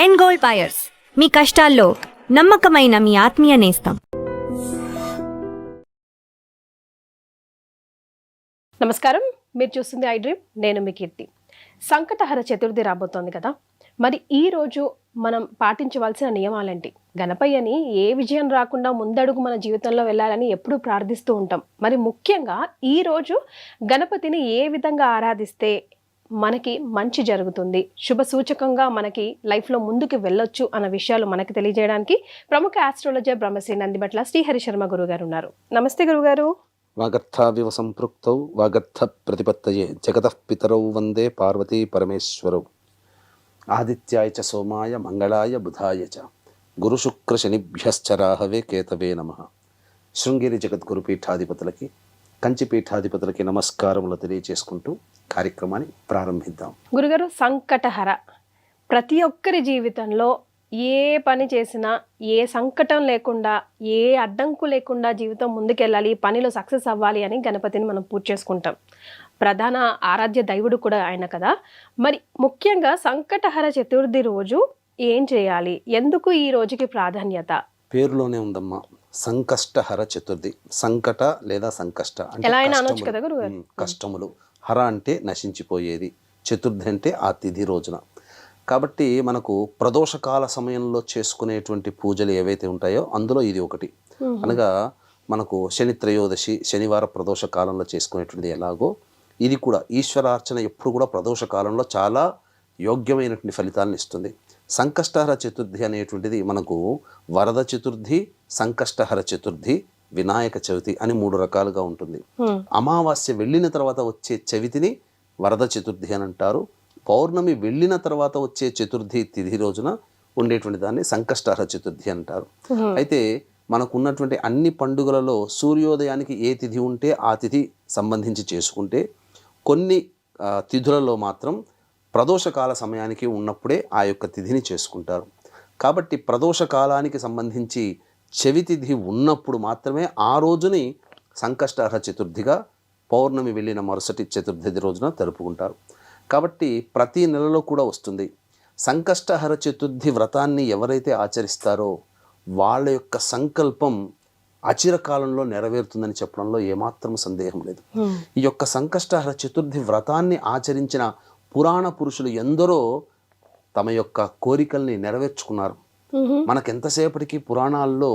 End gold buyers, మీ కష్టాల్లో నమ్మకమైన మీ ఆత్మీయ నేస్తం. నమస్కారం, మీరు చూస్తుంది ఐ డ్రీమ్. నేను మీ కీర్తి. సంకటహర చతుర్థి రాబోతోంది కదా. మరి ఈ రోజు మనం పాటించవలసిన నియమాలేంటి? గణపయ్యని ఏ విజయం రాకుండా ముందడుగు మన జీవితంలో వెళ్ళాలని ఎప్పుడూ ప్రార్థిస్తూ ఉంటాం. మరి ముఖ్యంగా ఈ రోజు గణపతిని ఏ విధంగా ఆరాధిస్తే మనకి మంచి జరుగుతుంది, శుభ సూచకంగా మనకి లైఫ్లో ముందుకు వెళ్ళొచ్చు అన్న విషయాలు మనకి తెలియజేయడానికి ప్రముఖ ఆస్ట్రాలజర్ బ్రహ్మశ్రీ నందిబట్ల శ్రీహరి శర్మ గురుగారు ఉన్నారు. నమస్తే గురుగారు. వాగర్థావివ సంపృక్తౌ వాగర్థ ప్రతిపత్తయే జగతః పితరౌ వందే పార్వతీ పరమేశ్వరౌ. ఆదిత్యాయ చ సోమాయ మంగళాయ బుధాయ చ గురుశుక్ర శనిభ్యశ్చ రాహవే కేతవే నమః. శృంగేరి జగద్గురు పీఠాధిపతులకి, కంచి పీఠాధిపతులకి నమస్కారములు తెలియచేసుకుంటూ కార్యక్రమాన్ని ప్రారంభిద్దాం. గురుగారు, సంకటహర ప్రతి ఒక్కరి జీవితంలో ఏ పని చేసినా ఏ సంకటం లేకుండా, ఏ అడ్డంకు లేకుండా జీవితం ముందుకెళ్ళాలి, పనిలో సక్సెస్ అవ్వాలి అని గణపతిని మనం పూజ చేసుకుంటాం. ప్రధాన ఆరాధ్య దైవుడు కూడా ఆయన కదా. మరి ముఖ్యంగా సంకటహర చతుర్థి రోజు ఏం చేయాలి? ఎందుకు ఈ రోజుకి ప్రాధాన్యత? పేరులోనే ఉందమ్మా, సంకష్టహర చతుర్థి. సంకట లేదా సంకష్ట ఎలా అయినా అనొచ్చు కదా గురుగారు. కష్టములు. హర అంటే నశించిపోయేది, చతుర్థి అంటే ఆ తిథి రోజున. కాబట్టి మనకు ప్రదోషకాల సమయంలో చేసుకునేటువంటి పూజలు ఏవైతే ఉంటాయో అందులో ఇది ఒకటి. అనగా మనకు శని త్రయోదశి, శనివార ప్రదోష కాలంలో చేసుకునేటువంటిది ఎలాగో ఇది కూడా ఈశ్వరార్చన ఎప్పుడు కూడా ప్రదోష కాలంలో చాలా యోగ్యమైనటువంటి ఫలితాలను ఇస్తుంది. సంకష్టహర చతుర్థి అనేటువంటిది మనకు వరద చతుర్థి, సంకష్టహర చతుర్థి, వినాయక చవితి అని 3 రకాలుగా ఉంటుంది. అమావాస్య వెళ్ళిన తర్వాత వచ్చే చవితిని వరద చతుర్థి అని అంటారు. పౌర్ణమి వెళ్ళిన తర్వాత వచ్చే చతుర్థి తిథి రోజున ఉండేటువంటి దాన్ని సంకష్టహర చతుర్థి అంటారు. అయితే మనకున్నటువంటి అన్ని పండుగలలో సూర్యోదయానికి ఏ తిథి ఉంటే ఆ తిథి సంబంధించి చేసుకుంటే, కొన్ని తిథులలో మాత్రం ప్రదోషకాల సమయానికి ఉన్నప్పుడే ఆ యొక్క తిథిని చేసుకుంటారు. కాబట్టి ప్రదోష కాలానికి సంబంధించి చెవి తిథి ఉన్నప్పుడు మాత్రమే ఆ రోజుని సంకష్టహర చతుర్థిగా, పౌర్ణమి వెళ్ళిన మరుసటి చతుర్థి రోజున జరుపుకుంటారు. కాబట్టి ప్రతి నెలలో కూడా వస్తుంది. సంకష్టహర చతుర్థి వ్రతాన్ని ఎవరైతే ఆచరిస్తారో వాళ్ళ యొక్క సంకల్పం అచిరకాలంలో నెరవేరుతుందని చెప్పడంలో ఏమాత్రం సందేహం లేదు. ఈ యొక్క సంకష్టహర చతుర్థి వ్రతాన్ని ఆచరించిన పురాణ పురుషులు ఎందరో తమ యొక్క కోరికల్ని నెరవేర్చుకున్నారు. మనకెంతసేపటికి పురాణాల్లో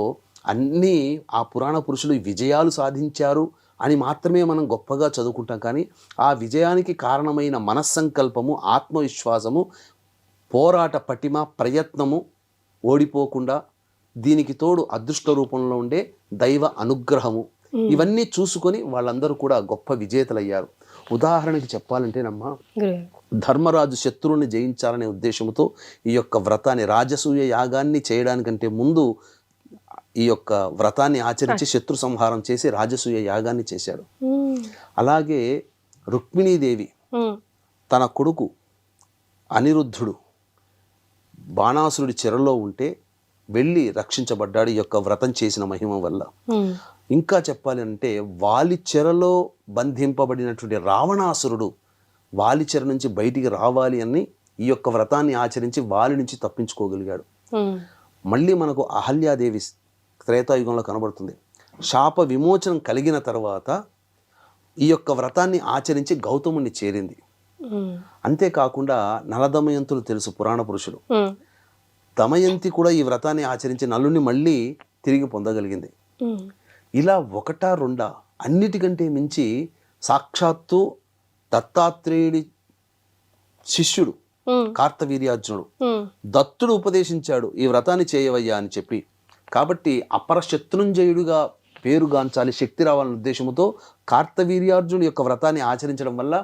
అన్నీ ఆ పురాణ పురుషులు విజయాలు సాధించారు అని మాత్రమే మనం గొప్పగా చదువుకుంటాం. కానీ ఆ విజయానికి కారణమైన మనస్సంకల్పము, ఆత్మవిశ్వాసము, పోరాట పటిమ, ప్రయత్నము, ఓడిపోకుండా దీనికి తోడు అదృష్ట రూపంలో ఉండే దైవ అనుగ్రహము, ఇవన్నీ చూసుకొని వాళ్ళందరూ కూడా గొప్ప విజేతలయ్యారు. ఉదాహరణకి చెప్పాలంటేనమ్మా, ధర్మరాజు శత్రువుని జయించాలనే ఉద్దేశంతో ఈ యొక్క వ్రతాన్ని, రాజసూయ యాగాన్ని చేయడానికంటే ముందు ఈ యొక్క వ్రతాన్ని ఆచరించి శత్రు సంహారం చేసి రాజసూయ యాగాన్ని చేశాడు. అలాగే రుక్మిణీదేవి తన కొడుకు అనిరుద్ధుడు బాణాసురుడి చెరలో ఉంటే వెళ్ళి రక్షించబడ్డాడు ఈ యొక్క వ్రతం చేసిన మహిమ వల్ల. ఇంకా చెప్పాలి అంటే వాలి చెరలో బంధింపబడినటువంటి రావణాసురుడు వాలి చెర నుంచి బయటికి రావాలి అని ఈ యొక్క వ్రతాన్ని ఆచరించి వాలి నుంచి తప్పించుకోగలిగాడు. మళ్ళీ మనకు అహల్యాదేవి త్రేతాయుగంలో కనబడుతుంది. శాప విమోచనం కలిగిన తర్వాత ఈ యొక్క వ్రతాన్ని ఆచరించి గౌతముని చేరింది. అంతేకాకుండా నలదమయంతులు తెలుసు పురాణ పురుషులు. దమయంతి కూడా ఈ వ్రతాన్ని ఆచరించి నలుని మళ్ళీ తిరిగి పొందగలిగింది. ఇలా ఒకటా రెండా, అన్నిటికంటే మించి సాక్షాత్తు దత్తాత్రేయుడి శిష్యుడు కార్తవీర్యార్జునుడు దత్తుడు ఉపదేశించాడు ఈ వ్రతాన్ని చేయవయ్యా అని చెప్పి. కాబట్టి అపర శత్రుంజయుడుగా పేరుగాంచాలి, శక్తి రావాలనే ఉద్దేశంతో కార్తవీర్యార్జునుడి యొక్క వ్రతాన్ని ఆచరించడం వల్ల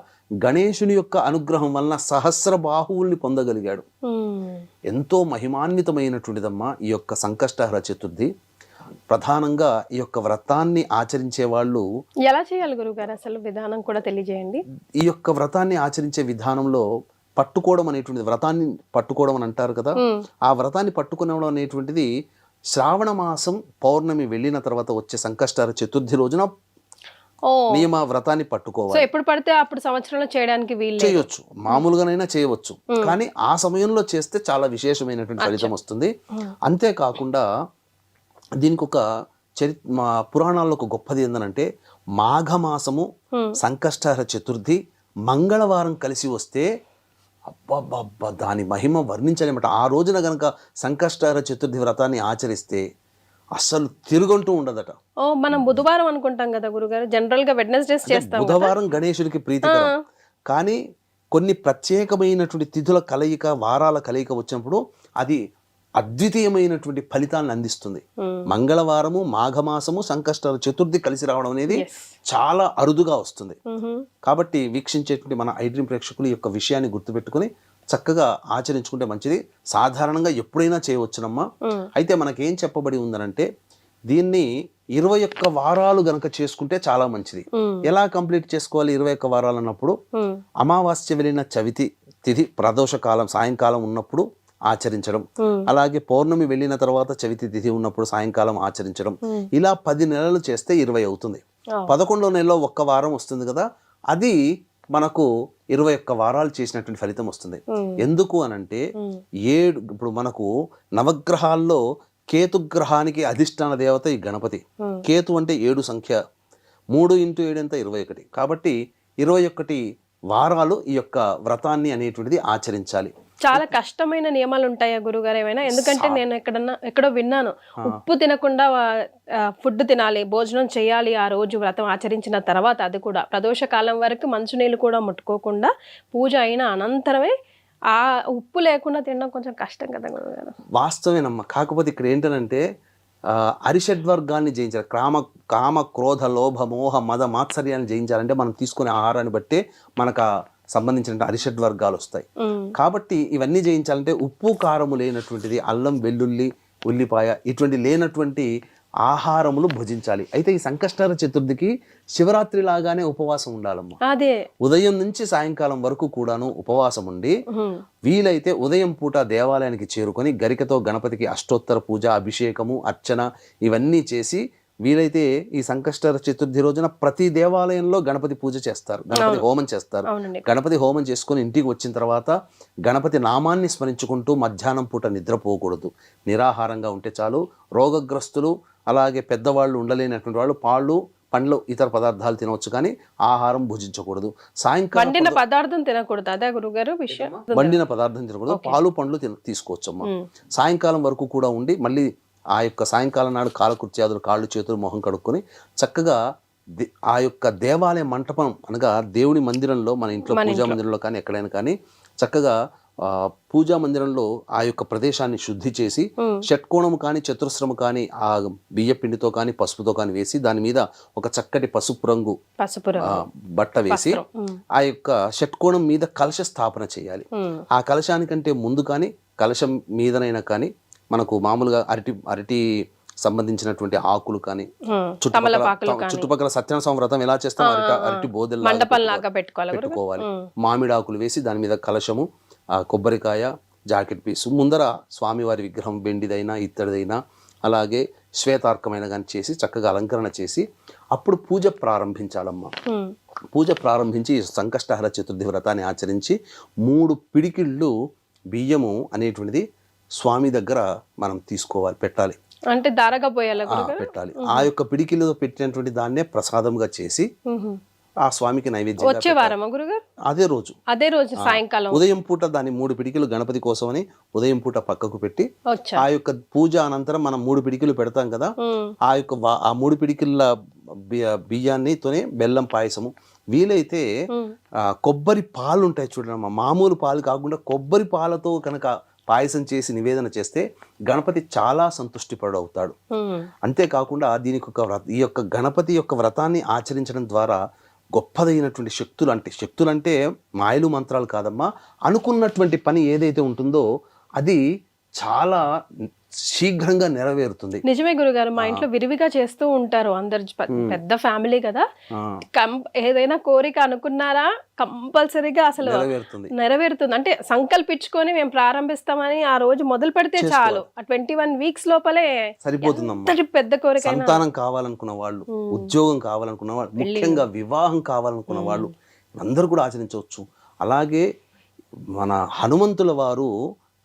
గణేశుని యొక్క అనుగ్రహం వలన సహస్ర బాహువుల్ని పొందగలిగాడు. ఎంతో మహిమాన్వితమైనటువంటిదమ్మా ఈ యొక్క సంకష్టహర చతుర్థి. ప్రధానంగా ఈ యొక్క వ్రతాన్ని ఆచరించే వాళ్ళు ఎలా చేయాలి గురుగారు? అసలు విధానం కూడా తెలియజేయండి. ఈ యొక్క వ్రతాన్ని ఆచరించే విధానంలో పట్టుకోవడం అనేటువంటిది, వ్రతాన్ని పట్టుకోవడం అని అంటారు కదా, ఆ వ్రతాన్ని పట్టుకోవడం అనేటువంటిది శ్రావణ మాసం పౌర్ణమి వెళ్ళిన తర్వాత వచ్చే సంకష్టహర చతుర్థి రోజున ఓ నియమ వ్రతాన్ని సో పట్టుకోవాలి. ఎప్పుడు పడితే అప్పుడు సంవత్సరంలో చేయడానికి వీలు లేదు. చేయొచ్చు, మామూలుగానైనా చేయవచ్చు, కానీ ఆ సమయంలో చేస్తే చాలా విశేషమైనటువంటి ఫలితం వస్తుంది. అంతేకాకుండా దీనికి ఒక మా పురాణాల్లో ఒక గొప్పది ఏంటంటే మాఘమాసము సంకష్టహర చతుర్థి మంగళవారం కలిసి వస్తే అబ్బబ్బబ్బా దాని మహిమ వర్ణించలేమట. ఆ రోజున గనక సంకష్టహర చతుర్థి వ్రతాన్ని ఆచరిస్తే అస్సలు తిరుగంటూ ఉండదట. ఓ మనం బుధవారం అనుకుంటాం కదా గురుగారు, జనరల్ గా వెడ్నెస్డేస్ చేస్తాం. బుధవారం గణేశుడికి ప్రీతికరం, కానీ కొన్ని ప్రత్యేకమైనటువంటి తిథుల కలయిక, వారాల కలయిక వచ్చినప్పుడు అది అద్వితీయమైనటువంటి ఫలితాలను అందిస్తుంది. మంగళవారము, మాఘమాసము, సంకష్టహర చతుర్థి కలిసి రావడం అనేది చాలా అరుదుగా వస్తుంది. కాబట్టి వీక్షించేటువంటి మన ఐడ్రీమ్ ప్రేక్షకులు ఈ యొక్క విషయాన్ని గుర్తుపెట్టుకుని చక్కగా ఆచరించుకుంటే మంచిది. సాధారణంగా ఎప్పుడైనా చేయవచ్చునమ్మా. అయితే మనకేం చెప్పబడి ఉందనంటే దీన్ని 21 వారాలు గనక చేసుకుంటే చాలా మంచిది. ఎలా కంప్లీట్ చేసుకోవాలి 21 వారాలు అన్నప్పుడు అమావాస్య వెళ్ళిన చవితి తిథి ప్రదోష కాలం సాయంకాలం ఉన్నప్పుడు ఆచరించడం, అలాగే పౌర్ణమి వెళ్ళిన తర్వాత చవితి తిథి ఉన్నప్పుడు సాయంకాలం ఆచరించడం, ఇలా 10 నెలలు చేస్తే 20 అవుతుంది. 11వ నెలలో 1 వారం వస్తుంది కదా, అది మనకు 21 వారాలు చేసినటువంటి ఫలితం వస్తుంది. ఎందుకు అనంటే ఇప్పుడు మనకు నవగ్రహాల్లో కేతుగ్రహానికి అధిష్టాన దేవత ఈ గణపతి. కేతు అంటే 7 సంఖ్య, 3 × 7 ఎంత 21. కాబట్టి 21 వారాలు ఈ యొక్క వ్రతాన్ని అనేటువంటిది ఆచరించాలి. చాలా కష్టమైన నియమాలు ఉంటాయా గురుగారు ఏమైనా? ఎందుకంటే నేను ఎక్కడో విన్నాను, ఉప్పు తినకుండా ఫుడ్ తినాలి, భోజనం చేయాలి ఆ రోజు వ్రతం ఆచరించిన తర్వాత, అది కూడా ప్రదోష కాలం వరకు మంచునీళ్ళు కూడా ముట్టుకోకుండా పూజ అయిన అనంతరమే ఆ ఉప్పు లేకుండా తినడం కొంచెం కష్టం కదా గురుగారు? వాస్తవేనమ్మా. కాకపోతే ఇక్కడ ఏంటంటే అరిషడ్వర్గాన్ని జయించాలి. కామ క్రోధ లోభ మోహ మద మాత్సర్యాన్ని జయించాలంటే మనం తీసుకునే ఆహారాన్ని బట్టే మనకు సంబంధించిన అరిషడ్ వర్గాలు వస్తాయి. కాబట్టి ఇవన్నీ జయించాలంటే ఉప్పు కారము లేనటువంటిది, అల్లం వెల్లుల్లి ఉల్లిపాయ ఇటువంటి లేనటువంటి ఆహారములు భుజించాలి. అయితే ఈ సంకష్టహర చతుర్థికి శివరాత్రి లాగానే ఉపవాసం ఉండాలమ్మా. అదే ఉదయం నుంచి సాయంకాలం వరకు కూడాను ఉపవాసం ఉండి వీలైతే ఉదయం పూట దేవాలయానికి చేరుకొని గరికతో గణపతికి అష్టోత్తర పూజ, అభిషేకము, అర్చన ఇవన్నీ చేసి వీలైతే ఈ సంకష్టహర చతుర్థి రోజున ప్రతి దేవాలయంలో గణపతి పూజ చేస్తారు, గణపతి హోమం చేస్తారు. గణపతి హోమం చేసుకుని ఇంటికి వచ్చిన తర్వాత గణపతి నామాన్ని స్మరించుకుంటూ మధ్యాహ్నం పూట నిద్రపోకూడదు, నిరాహారంగా ఉంటే చాలు. రోగగ్రస్తులు అలాగే పెద్దవాళ్ళు ఉండలేనటువంటి వాళ్ళు పాళ్ళు పండ్లు ఇతర పదార్థాలు తినవచ్చు, కానీ ఆహారం భుజించకూడదు. సాయంకాలం వండిన పదార్థం తినకూడదు. అదే గురుగారు విషయం, వండిన పదార్థం తినకూడదు, పాలు పండ్లు తీసుకోవచ్చమ్మా. సాయంకాలం వరకు కూడా ఉండి మళ్ళీ ఆ యొక్క సాయంకాలం నాడు కాలకృత్యాదులు, కాళ్ళు చేతులు మొహం కడుక్కొని చక్కగా ఆ యొక్క దేవాలయ మంటపం అనగా దేవుని మందిరంలో, మన ఇంట్లో పూజా మందిరంలో కానీ ఎక్కడైనా కానీ చక్కగా పూజా మందిరంలో ఆ యొక్క ప్రదేశాన్ని శుద్ధి చేసి షట్కోణము కానీ చతురస్రము కానీ ఆ బియ్య పిండితో కానీ పసుపుతో కానీ వేసి దాని మీద ఒక చక్కటి పసుపు రంగు బట్ట వేసి ఆ యొక్క షట్కోణం మీద కలశ స్థాపన చేయాలి. ఆ కలశానికంటే ముందు కానీ కలశం మీదనైనా కానీ మనకు మామూలుగా అరటి సంబంధించినటువంటి ఆకులు కానీ చుట్టుపక్కల సత్యనారాయణ వ్రతం ఎలా చేస్తాం అరటి బోదెల్లా పెట్టుకోవాలి. మామిడి ఆకులు వేసి దాని మీద కలశము, కొబ్బరికాయ, జాకెట్ పీసు, ముందర స్వామివారి విగ్రహం వెండిదైనా ఇత్తడిదైనా అలాగే శ్వేతార్కమైన కానీ చేసి చక్కగా అలంకరణ చేసి అప్పుడు పూజ ప్రారంభించాలమ్మా. పూజ ప్రారంభించి సంకష్టహర చతుర్థి వ్రతాన్ని ఆచరించి 3 పిడికిళ్ళు బియ్యము అనేటువంటిది స్వామి దగ్గర మనం తీసుకోవాలి, పెట్టాలి. అంటే దారగా పోయాలి, పెట్టాలి. ఆ యొక్క పిడికిలో పెట్టినటువంటి దాన్నే ప్రసాదంగా చేసి ఆ స్వామికి నైవేద్యం. వచ్చే వారమా గురుగారు? అదే రోజు సాయంకాలం ఉదయం పూట దాన్ని 3 పిడికిలు గణపతి కోసమని ఉదయం పూట పక్కకు పెట్టి ఆ యొక్క పూజ అనంతరం మనం 3 పిడికిలు పెడతాం కదా, ఆ యొక్క ఆ 3 పిడికిల బియ్యాన్నితోనే బెల్లం పాయసము, వీలైతే కొబ్బరి పాలు ఉంటాయి చూడమ్మా, మామూలు పాలు కాకుండా కొబ్బరి పాలతో కనుక పాయసం చేసి నివేదన చేస్తే గణపతి చాలా సంతృష్టి పడవుతాడు. అంతేకాకుండా దీనికి ఈ యొక్క గణపతి యొక్క వ్రతాన్ని ఆచరించడం ద్వారా గొప్పదైనటువంటి శక్తులంటే మాయలు మంత్రాలు కాదమ్మా, అనుకున్నటువంటి పని ఏదైతే ఉంటుందో అది చాలా శీఘ్రంగా నెరవేరుతుంది. నిజమే గురుగారు, మా ఇంట్లో విరివిగా చేస్తూ ఉంటారు అందరు, పెద్ద ఫ్యామిలీ కదా. ఏదైనా కోరిక అనుకున్నారా కంపల్సరీగా అసలు నెరవేరుతుంది. అంటే సంకల్పించుకొని మేము ప్రారంభిస్తామని ఆ రోజు మొదలు పెడితే చాలు, 21 వీక్స్ లోపలే సరిపోతుంది. పెద్ద కోరిక, సంతానం కావాలనుకున్న వాళ్ళు, ఉద్యోగం కావాలనుకున్న వాళ్ళు, ముఖ్యంగా వివాహం కావాలనుకున్న వాళ్ళు అందరూ కూడా ఆచరించవచ్చు. అలాగే మన హనుమంతుల వారు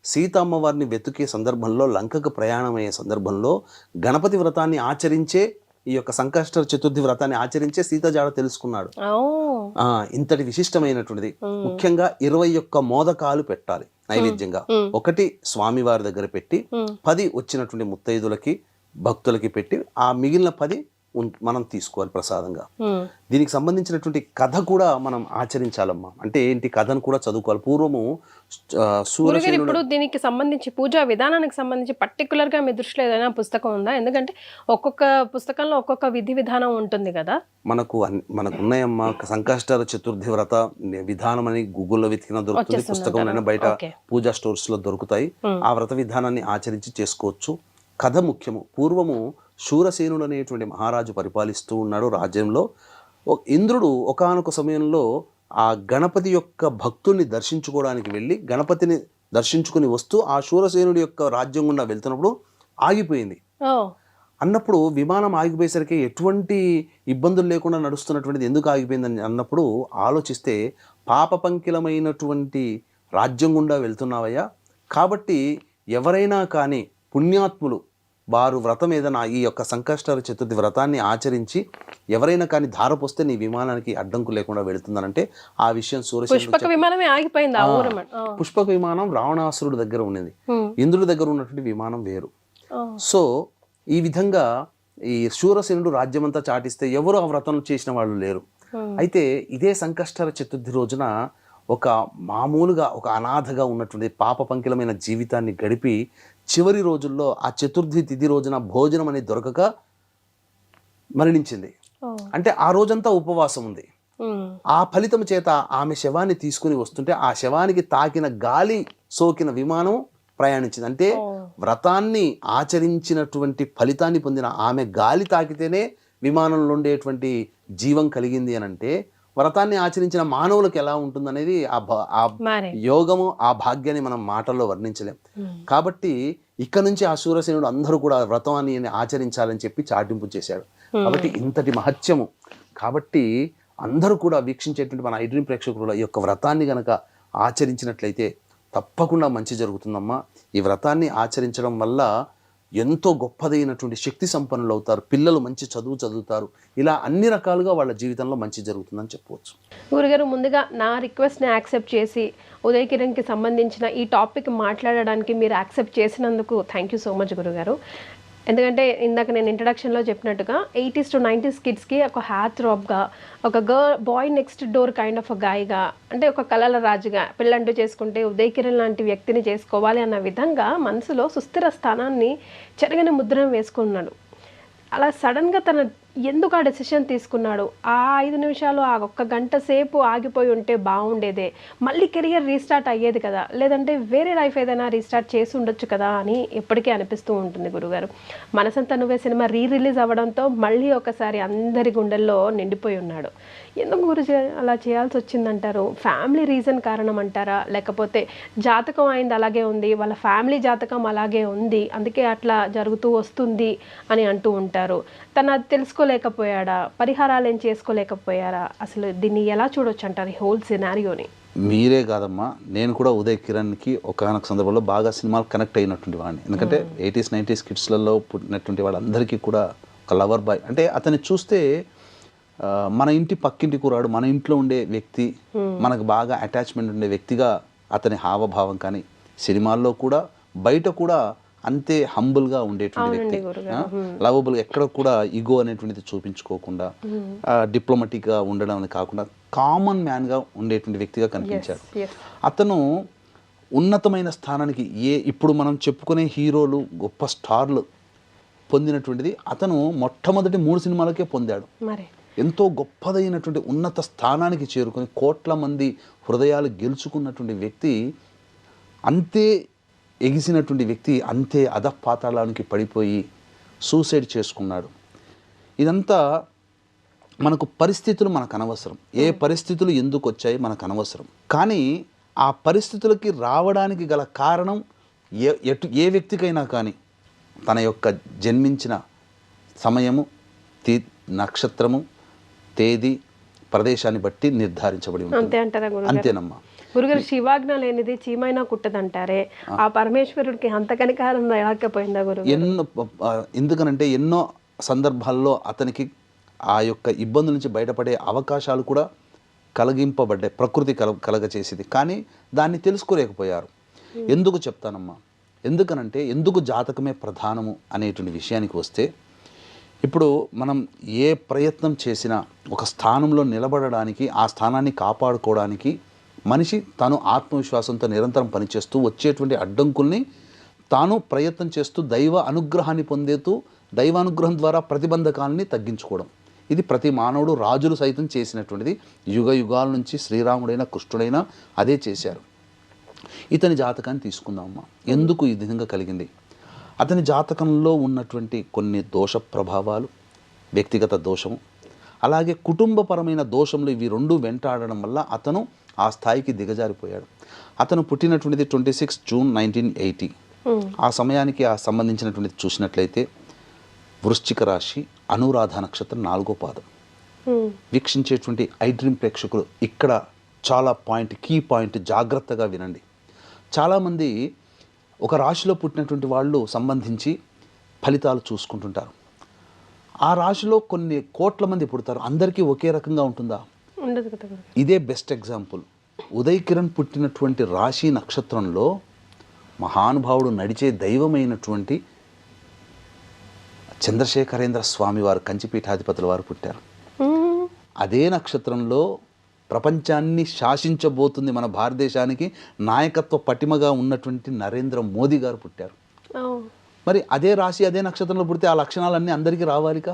సీతమ్మ వారిని వెతుకే సందర్భంలో, లంకకు ప్రయాణమయ్యే సందర్భంలో గణపతి వ్రతాన్ని ఆచరించే, ఈ యొక్క సంకష్ట చతుర్థి వ్రతాన్ని ఆచరించే సీత జాడ తెలుసుకున్నాడు. ఇంతటి విశిష్టమైనటువంటిది. ముఖ్యంగా 21 మోదకాలు పెట్టాలి నైవేద్యంగా. 1 స్వామి వారి దగ్గర పెట్టి 10 వచ్చినటువంటి ముత్తైదులకి భక్తులకి పెట్టి ఆ మిగిలిన 10 మనం తీసుకోవాలి ప్రసాదంగా. దీనికి సంబంధించినటువంటి కథ కూడా మనం ఆచరించాలమ్మా. అంటే ఏంటి, కథను కూడా చదువుకోవాలి. పూర్వము సూర్యసేనుడు, ఇప్పుడు దీనికి సంబంధించి పూజా విధానానికి సంబంధించి పర్టికులర్ గా మీ దృష్టిలో ఏదైనా పుస్తకం ఉందా? ఎందుకంటే ఒక్కొక్క పుస్తకంలో ఒక్కొక్క విధి విధానం ఉంటుంది కదా. మనకు ఉన్నాయమ్మా. సంకష్ట చతుర్థి వ్రత విధానం అని గూగుల్లో వెతికినా దొరుకుతుంది, పుస్తకం బయట పూజా స్టోర్స్ లో దొరుకుతాయి. ఆ వ్రత విధానాన్ని ఆచరించి చేసుకోవచ్చు. కథ ముఖ్యము. పూర్వము శూరసేనుడు అనేటువంటి మహారాజు పరిపాలిస్తూ ఉన్నాడు రాజ్యంలో. ఇంద్రుడు ఒకానొక సమయంలో ఆ గణపతి యొక్క భక్తుల్ని దర్శించుకోవడానికి వెళ్ళి గణపతిని దర్శించుకుని వస్తూ ఆ శూరసేనుడి యొక్క రాజ్యం గుండా వెళ్తున్నప్పుడు ఆగిపోయింది. అన్నప్పుడు విమానం ఆగిపోయేసరికి ఎటువంటి ఇబ్బందులు లేకుండా నడుస్తున్నటువంటిది ఎందుకు ఆగిపోయిందని అన్నప్పుడు ఆలోచిస్తే, పాప పంకిలమైనటువంటి రాజ్యం గుండా వెళ్తున్నావయ్యా, కాబట్టి ఎవరైనా కానీ పుణ్యాత్ములు వారు వ్రతం ఏదైనా ఈ యొక్క సంకష్ట చతుర్థి వ్రతాన్ని ఆచరించి ఎవరైనా కానీ ధారపోస్తే నీ విమానానికి అడ్డంకు లేకుండా వెళుతుందనంటే ఆ విషయం పుష్పక విమానమే ఆగిపోయింది. పుష్పక విమానం రావణాసురుడి దగ్గర ఉన్నది, ఇంద్రుడి దగ్గర ఉన్నటువంటి విమానం వేరు. సో ఈ విధంగా ఈ శూరసేనుడు రాజ్యమంతా చాటిస్తే ఎవరు ఆ వ్రతం చేసిన వాళ్ళు లేరు. అయితే ఇదే సంకష్ట చతుర్థి రోజున ఒక మామూలుగా ఒక అనాథగా ఉన్నటువంటి పాప పంకిలమైన జీవితాన్ని గడిపి చివరి రోజుల్లో ఆ చతుర్థి తిథి రోజున భోజనం అనేది దొరకక మరణించింది. అంటే ఆ రోజంతా ఉపవాసం ఉంది. ఆ ఫలితం చేత ఆమె శవాన్ని తీసుకుని వస్తుంటే ఆ శవానికి తాకిన గాలి సోకిన విమానం ప్రయాణించింది. అంటే వ్రతాన్ని ఆచరించినటువంటి ఫలితాన్ని పొందిన ఆమె గాలి తాకితేనే విమానంలో ఉండేటువంటి జీవం కలిగింది అని అంటే వ్రతాన్ని ఆచరించిన మానవులకు ఎలా ఉంటుందనేది ఆ యోగము, ఆ భాగ్యాన్ని మనం మాటల్లో వర్ణించలేం. కాబట్టి ఇక్కడ నుంచి ఆ శూరసేనుడు అందరూ కూడా వ్రతాన్ని ఆచరించాలని చెప్పి చాటింపు చేశాడు. కాబట్టి ఇంతటి మహత్యము. కాబట్టి అందరూ కూడా వీక్షించేటువంటి మన ఐడ్రీమ్ ప్రేక్షకులు ఈ యొక్క వ్రతాన్ని గనక ఆచరించినట్లయితే తప్పకుండా మంచి జరుగుతుందమ్మా. ఈ వ్రతాన్ని ఆచరించడం వల్ల ఎంతో గొప్పదైనటువంటి శక్తి సంపన్నులు అవుతారు, పిల్లలు మంచి చదువు చదువుతారు, ఇలా అన్ని రకాలుగా వాళ్ళ జీవితంలో మంచి జరుగుతుందని చెప్పవచ్చు. గురుగారు, ముందుగా నా రిక్వెస్ట్ని యాక్సెప్ట్ చేసి ఉదయ్ కిరణ్కి సంబంధించిన ఈ టాపిక్ మాట్లాడడానికి మీరు యాక్సెప్ట్ చేసినందుకు థ్యాంక్ యూ సో మచ్ గురుగారు. ఎందుకంటే ఇందాక నేను ఇంట్రడక్షన్లో చెప్పినట్టుగా 80s to 90s కిడ్స్కి ఒక హ్యాత్ రాబ్గా, ఒక boy next door kind of గాయగా, అంటే ఒక కళల రాజుగా పెళ్ళంటూ చేసుకుంటే ఉదయ్ కిరణ్ లాంటి వ్యక్తిని చేసుకోవాలి అన్న విధంగా మనసులో సుస్థిర స్థానాన్ని చెరగని ముద్రను వేసుకున్నాడు. అలా సడన్గా తన ఎందుకు ఆ డెసిషన్ తీసుకున్నాడు, ఆ 5 నిమిషాలు ఆ 1 గంట సేపు ఆగిపోయి ఉంటే బాగుండేదే, మళ్ళీ కెరియర్ రీస్టార్ట్ అయ్యేది కదా, లేదంటే వేరే లైఫ్ ఏదైనా రీస్టార్ట్ చేసి ఉండొచ్చు కదా అని ఎప్పటికీ అనిపిస్తూ ఉంటుంది గురుగారు. మనసంతా నువ్వే సినిమా రిలీజ్ అవ్వడంతో మళ్ళీ ఒకసారి అందరి గుండెల్లో నిండిపోయి ఉన్నాడు. ఎందుకు గురుజీ అలా చేయాల్సి వచ్చిందంటారు? ఫ్యామిలీ రీజన్ కారణం అంటారా, లేకపోతే జాతకం అయింది అలాగే ఉంది, వాళ్ళ ఫ్యామిలీ జాతకం అలాగే ఉంది, అందుకే అట్లా జరుగుతూ వస్తుంది అని అంటూ ఉంటారు. తను అది తెలుసుకోలేకపోయాడా, పరిహారాలు ఏం చేసుకోలేకపోయారా? అసలు దీన్ని ఎలా చూడొచ్చు అంటారు ఈ హోల్ సినారియోని? మీరే కాదమ్మా, నేను కూడా ఉదయ్ కిరణ్కి ఒకనొక సందర్భంలో బాగా సినిమాలు కనెక్ట్ అయినటువంటి వాడిని. ఎందుకంటే 80s 90s కిడ్స్లలో పుట్టినటువంటి వాళ్ళందరికీ కూడా ఒక లవర్ బాయ్. అంటే అతన్ని చూస్తే మన ఇంటి పక్కింటి కూరాడు, మన ఇంట్లో ఉండే వ్యక్తి, మనకు బాగా అటాచ్మెంట్ ఉండే వ్యక్తిగా అతని హావభావం కానీ సినిమాల్లో కూడా బయట కూడా అంతే హంబుల్గా ఉండేటువంటి వ్యక్తి, లవబుల్, ఎక్కడ కూడా ఈగో అనేటువంటిది చూపించుకోకుండా డిప్లొమాటిక్గా ఉండడం అని కాకుండా కామన్ మ్యాన్గా ఉండేటువంటి వ్యక్తిగా కనిపించాడు. అతను ఉన్నతమైన స్థానానికి ఇప్పుడు మనం చెప్పుకునే హీరోలు, గొప్ప స్టార్లు పొందినటువంటిది అతను మొట్టమొదటి 3 సినిమాలకే పొందాడు. ఎంతో గొప్పదైనటువంటి ఉన్నత స్థానానికి చేరుకొని కోట్ల మంది హృదయాలు గెలుచుకున్నటువంటి వ్యక్తి అంతే ఎగిసినటువంటి వ్యక్తి అంతే అధపాతాళానికి పడిపోయి సూసైడ్ చేసుకున్నాడు. ఇదంతా మనకు పరిస్థితులు మనకు అనవసరం, ఏ పరిస్థితులు ఎందుకు వచ్చాయి మనకు అనవసరం. కానీ ఆ పరిస్థితులకి రావడానికి గల కారణం ఏ వ్యక్తికైనా కానీ తన యొక్క జన్మించిన సమయము, నక్షత్రము, తేదీ, ప్రదేశాన్ని బట్టి నిర్ధారించబడి ఉంటుంది. అంతే అంటారా గురుగారు? అంతేనమ్మా. గురుగారు, శివాజ్ఞ లేనిది చీమైనా కుట్టదంటారే, ఆ పరమేశ్వరుడికి అంత కనికారం రాకపోయిందా గురు? ఎందుకనంటే ఎన్నో సందర్భాల్లో అతనికి ఆ యొక్క ఇబ్బందుల నుంచి బయటపడే అవకాశాలు కూడా కలిగింపబడ్డాయి, ప్రకృతి కలగచేసింది. కానీ దాన్ని తెలుసుకోలేకపోయారు. ఎందుకు చెప్తానమ్మా, ఎందుకనంటే ఎందుకు జాతకమే ప్రధానము అనేటువంటి విషయానికి వస్తే, ఇప్పుడు మనం ఏ ప్రయత్నం చేసినా ఒక స్థానంలో నిలబడడానికి, ఆ స్థానాన్ని కాపాడుకోవడానికి మనిషి తాను ఆత్మవిశ్వాసంతో నిరంతరం పనిచేస్తూ వచ్చేటువంటి అడ్డంకుల్ని తాను ప్రయత్నం చేస్తూ దైవ అనుగ్రహాన్ని పొందేతూ దైవానుగ్రహం ద్వారా ప్రతిబంధకాలని తగ్గించుకోవడం. ఇది ప్రతి మానవుడు, రాజులు సైతం చేసినటువంటిది. యుగ యుగాల నుంచి శ్రీరాముడైనా కృష్ణుడైనా అదే చేశారు. ఇతని జాతకాన్ని తీసుకుందామమ్మా. ఎందుకు ఈ విధంగా కలిగింది? అతని జాతకంలో ఉన్నటువంటి కొన్ని దోష ప్రభావాలు, వ్యక్తిగత దోషము, అలాగే కుటుంబపరమైన దోషములు, ఇవి రెండు వెంటాడడం వల్ల అతను ఆ స్థాయికి దిగజారిపోయాడు. అతను పుట్టినటువంటిది 26 జూన్ 1980. ఆ సమయానికి ఆ సంబంధించినటువంటిది చూసినట్లయితే వృశ్చిక రాశి, అనురాధ నక్షత్రం 4వ పాదం. వీక్షించేటువంటి ఐ డ్రీమ్ ప్రేక్షకులు ఇక్కడ చాలా కీ పాయింట్ జాగ్రత్తగా వినండి. చాలామంది ఒక రాశిలో పుట్టినటువంటి వాళ్ళు సంబంధించి ఫలితాలు చూసుకుంటుంటారు. ఆ రాశిలో కొన్ని కోట్ల మంది పుడతారు, అందరికీ ఒకే రకంగా ఉంటుందా? ఉండదు కదా. ఇదే బెస్ట్ ఎగ్జాంపుల్. ఉదయ్ కిరణ్ పుట్టినటువంటి రాశి నక్షత్రంలో మహానుభావుడు, నడిచే దైవమైనటువంటి చంద్రశేఖరేంద్ర స్వామి వారు, కంచిపీఠాధిపతుల వారు పుట్టారు. అదే నక్షత్రంలో ప్రపంచాన్ని శాసించబోతుంది, మన భారతదేశానికి నాయకత్వ పటిమగా ఉన్నటువంటి నరేంద్ర మోదీ గారు పుట్టారు. మరి అదే రాశి అదే నక్షత్రంలో పుడితే ఆ లక్షణాలన్నీ అందరికీ రావాలిగా.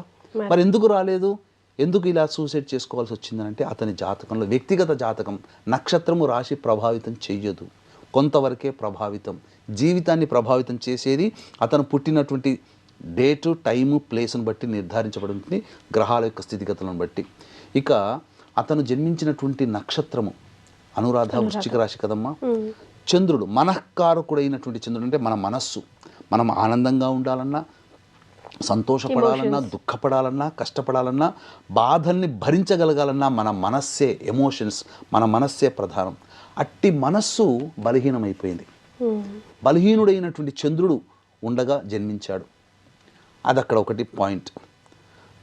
మరి ఎందుకు రాలేదు? ఎందుకు ఇలా సూసైడ్ చేసుకోవాల్సి వచ్చిందంటే అతని జాతకంలో, వ్యక్తిగత జాతకం, నక్షత్రము రాశి ప్రభావితం చెయ్యదు, కొంతవరకే ప్రభావితం. జీవితాన్ని ప్రభావితం చేసేది అతను పుట్టినటువంటి డేటు, టైము, ప్లేస్ను బట్టి నిర్ధారించబడుతుంది, గ్రహాల యొక్క స్థితిగతులను బట్టి. ఇక అతను జన్మించినటువంటి నక్షత్రము అనురాధ, వృశ్చిక రాశి కదమ్మా. చంద్రుడు మనఃకారకుడైనటువంటి చంద్రుడు అంటే మన మనస్సు. మనం ఆనందంగా ఉండాలన్నా, సంతోషపడాలన్నా, దుఃఖపడాలన్నా, కష్టపడాలన్నా, బాధల్ని భరించగలగాలన్నా మన మనస్సే, ఎమోషన్స్, మన మనస్సే ప్రధానం. అట్టి మనస్సు బలహీనమైపోయింది. బలహీనుడైనటువంటి చంద్రుడు ఉండగా జన్మించాడు. అది అక్కడ ఒకటి పాయింట్.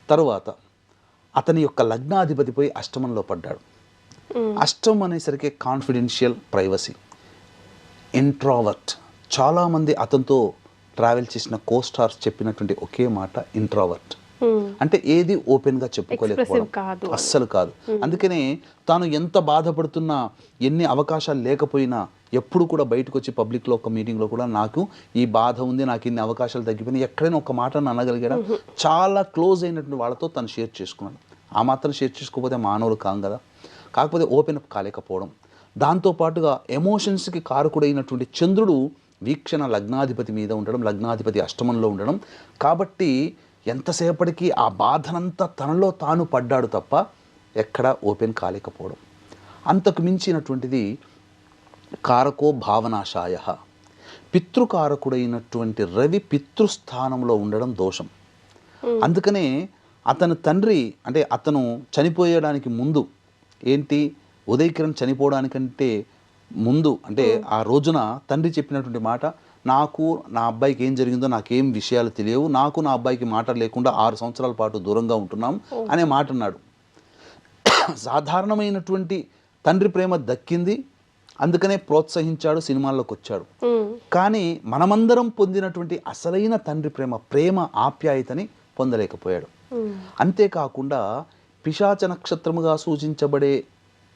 తరువాత అతని యొక్క లగ్నాధిపతిపై అష్టమంలో పడ్డాడు. అష్టం అనేసరికి కాన్ఫిడెన్షియల్, ప్రైవసీ, ఇంట్రావర్ట్. చాలామంది అతనితో ట్రావెల్ చేసిన కోస్టార్స్ చెప్పినటువంటి ఒకే మాట ఇంట్రావర్ట్. అంటే ఏది ఓపెన్గా చెప్పుకోలేకపోవడం, అస్సలు కాదు. అందుకనే తాను ఎంత బాధపడుతున్నా, ఎన్ని అవకాశాలు లేకపోయినా ఎప్పుడు కూడా బయటకు వచ్చి పబ్లిక్లో ఒక మీటింగ్లో కూడా నాకు ఈ బాధ ఉంది, నాకు ఇన్ని అవకాశాలు తగ్గిపోయినాయి, ఎక్కడైనా ఒక మాట అనగలిగాడు. చాలా క్లోజ్ అయినటువంటి వాళ్ళతో తను షేర్ చేసుకున్నాడు. ఆ మాత్రం షేర్ చేసుకోకపోతే మానవులు కాం కదా. కాకపోతే ఓపెన్ అప్ కాలేకపోవడం. దాంతోపాటుగా ఎమోషన్స్కి కారకుడైనటువంటి చంద్రుడు వీక్షణ లగ్నాధిపతి మీద ఉండడం, లగ్నాధిపతి అష్టమంలో ఉండడం. కాబట్టి ఎంతసేపటికి ఆ బాధనంతా తనలో తాను పడ్డాడు తప్ప ఎక్కడా ఓపెన్ కాలేకపోవడం. అంతకు మించినటువంటిది కారకో భావనాశాయ, పితృకారకుడైనటువంటి రవి పితృస్థానంలో ఉండడం దోషం. అందుకనే అతను తండ్రి, అంటే అతను చనిపోయడానికి ముందు, ఏంటి ఉదయ్ కిరణ్ చనిపోవడానికంటే ముందు, అంటే ఆ రోజున తండ్రి చెప్పినటువంటి మాట, నాకు నా అబ్బాయికి ఏం జరిగిందో నాకేం విషయాలు తెలియవు, నాకు నా అబ్బాయికి మాట లేకుండా 6 సంవత్సరాల పాటు దూరంగా ఉంటున్నాం అనే మాట అన్నాడు. సాధారణమైనటువంటి తండ్రి ప్రేమ దక్కింది, అందుకనే ప్రోత్సహించాడు, సినిమాల్లోకి వచ్చాడు. కానీ మనమందరం పొందినటువంటి అసలైన తండ్రి ప్రేమ ఆప్యాయతని పొందలేకపోయాడు. అంతేకాకుండా పిశాచ నక్షత్రముగా సూచించబడే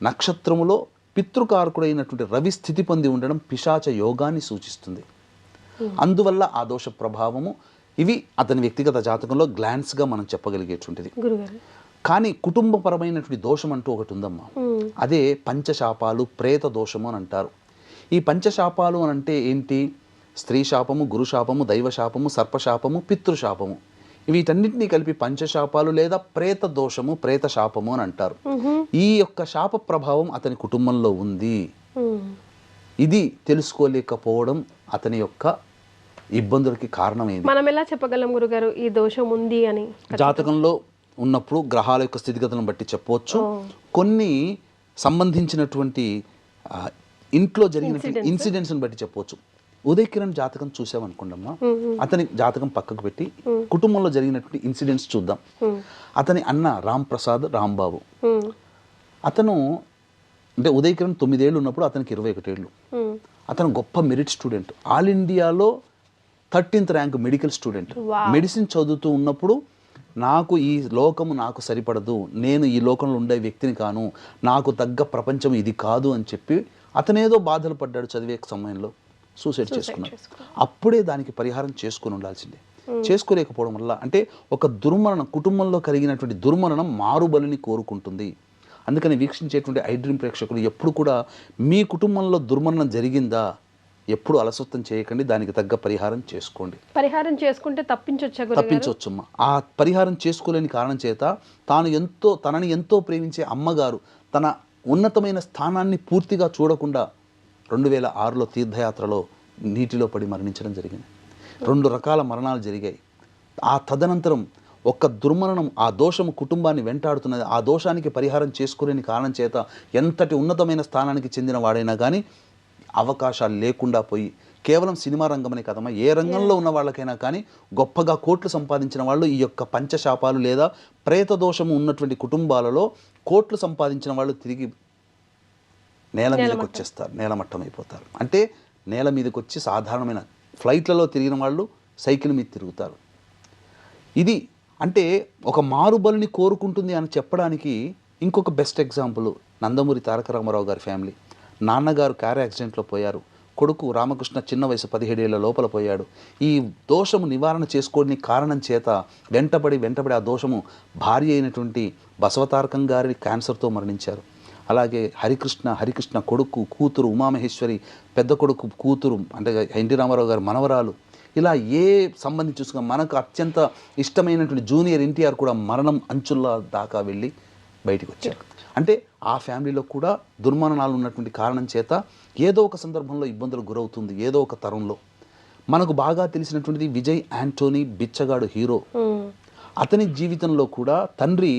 నక్షత్రములో పితృకారకుడైనటువంటి రవి స్థితి పొంది ఉండడం పిశాచ యోగాన్ని సూచిస్తుంది. అందువల్ల ఆ దోష ప్రభావము, ఇవి అతని వ్యక్తిగత జాతకంలో గ్లాన్స్గా మనం చెప్పగలిగేటువంటిది. కానీ కుటుంబపరమైనటువంటి దోషం అంటూ ఒకటి ఉందమ్మా. అదే పంచశాపాలు, ప్రేత దోషము అని అంటారు. ఈ పంచశాపాలు అని అంటే ఏంటి? స్త్రీ శాపము, గురు శాపము, దైవ శాపము, సర్పశాపము, పితృశాపము, వీటన్నిటినీ కలిపి పంచశాపాలు లేదా ప్రేత దోషము, ప్రేత శాపము అని అంటారు. ఈ యొక్క శాప ప్రభావం అతని కుటుంబంలో ఉంది. ఇది తెలుసుకోలేకపోవడం అతని యొక్క ఇబ్బందులకి కారణమైంది. మనం ఎలా చెప్పగలం గురుగారు ఈ దోషం ఉంది అని? జాతకంలో ఉన్నప్పుడు గ్రహాల యొక్క స్థితిగతులను బట్టి చెప్పవచ్చు. కొన్ని సంబంధించినటువంటి ఇంట్లో జరిగినటువంటి ఇన్సిడెంట్స్ని బట్టి చెప్పవచ్చు. ఉదయ్ కిరణ్ జాతకం చూసామనుకోండమ్మా, అతని జాతకం పక్కకు పెట్టి కుటుంబంలో జరిగినటువంటి ఇన్సిడెంట్స్ చూద్దాం. అతని అన్న రామ్ ప్రసాద్ రాంబాబు, అతను అంటే ఉదయ్ కిరణ్ 9 ఏళ్ళు ఉన్నప్పుడు అతనికి 21 ఏళ్ళు. అతను గొప్ప మెరిట్ స్టూడెంట్, ఆల్ ఇండియాలో 13th rank medical student. Medicine చదువుతూ ఉన్నప్పుడు నాకు ఈ లోకము నాకు సరిపడదు, నేను ఈ లోకంలో ఉండే వ్యక్తిని కాను, నాకు తగ్గ ప్రపంచం ఇది కాదు అని చెప్పి అతనేదో బాధలు పడ్డాడు చదివే సమయంలో, సూసైడ్ చేసుకున్నాడు. అప్పుడే దానికి పరిహారం చేసుకుని ఉండాల్సిందే. చేసుకోలేకపోవడం వల్ల అంటే ఒక దుర్మరణం, కుటుంబంలో కలిగినటువంటి దుర్మరణం మారుబలిని కోరుకుంటుంది. అందుకని వీక్షించేటువంటి ఐ డ్రీమ్ ప్రేక్షకులు ఎప్పుడు కూడా మీ కుటుంబంలో దుర్మరణం జరిగిందా ఎప్పుడు అలసత్వం చేయకండి, దానికి తగ్గ పరిహారం చేసుకోండి. పరిహారం చేసుకుంటే తప్పించవచ్చమ్మా. ఆ పరిహారం చేసుకోలేని కారణం చేత తనని ఎంతో ప్రేమించే అమ్మగారు తన ఉన్నతమైన స్థానాన్ని పూర్తిగా చూడకుండా 2006లో తీర్థయాత్రలో నీటిలో పడి మరణించడం జరిగింది. 2 రకాల మరణాలు జరిగాయి. ఆ తదనంతరం ఒక్క దుర్మరణం, ఆ దోషము కుటుంబాన్ని వెంటాడుతున్నది. ఆ దోషానికి పరిహారం చేసుకోలేని కారణం చేత ఎంతటి ఉన్నతమైన స్థానానికి చెందిన వాడైనా కానీ అవకాశాలు లేకుండా పోయి, కేవలం సినిమా రంగమనే కదమ్మా, ఏ రంగంలో ఉన్న వాళ్ళకైనా కానీ గొప్పగా కోట్లు సంపాదించిన వాళ్ళు ఈ యొక్క పంచశాపాలు లేదా ప్రేత దోషము ఉన్నటువంటి కుటుంబాలలో కోట్లు సంపాదించిన వాళ్ళు తిరిగి నేల మీదకి వచ్చేస్తారు, నేలమట్టం అయిపోతారు. అంటే నేల మీదకి వచ్చి సాధారణమైన ఫ్లైట్లలో తిరిగిన వాళ్ళు సైకిల్ మీద తిరుగుతారు. ఇది అంటే ఒక మారుబలిని కోరుకుంటుంది అని చెప్పడానికి ఇంకొక బెస్ట్ ఎగ్జాంపుల్ నందమూరి తారక రామారావు గారి ఫ్యామిలీ. నాన్నగారు కార్ యాక్సిడెంట్లో పోయారు, కొడుకు రామకృష్ణ చిన్న వయసు 17 ఏళ్ల లోపల పోయాడు. ఈ దోషము నివారణ చేసుకోని కారణం చేత వెంటబడి ఆ దోషము భార్య అయినటువంటి బసవతారకం గారి క్యాన్సర్తో మరణించారు. అలాగే హరికృష్ణ కొడుకు, కూతురు ఉమామహేశ్వరి, పెద్ద కొడుకు కూతురు అంటే ఎన్టీ రామారావు గారి మనవరాలు, ఇలా ఏ సంబంధించి చూసుకున్నా మనకు అత్యంత ఇష్టమైనటువంటి జూనియర్ ఎన్టీఆర్ కూడా మరణం అంచుల దాకా వెళ్ళి బయటికి వచ్చారు. అంటే ఆ ఫ్యామిలీలో కూడా దుర్మరణాలు ఉన్నటువంటి కారణం చేత ఏదో ఒక సందర్భంలో ఇబ్బందులు గురవుతుంది. ఏదో ఒక తరంలో మనకు బాగా తెలిసినటువంటిది విజయ్ యాంటోనీ, బిచ్చగాడు హీరో. అతని జీవితంలో కూడా తండ్రి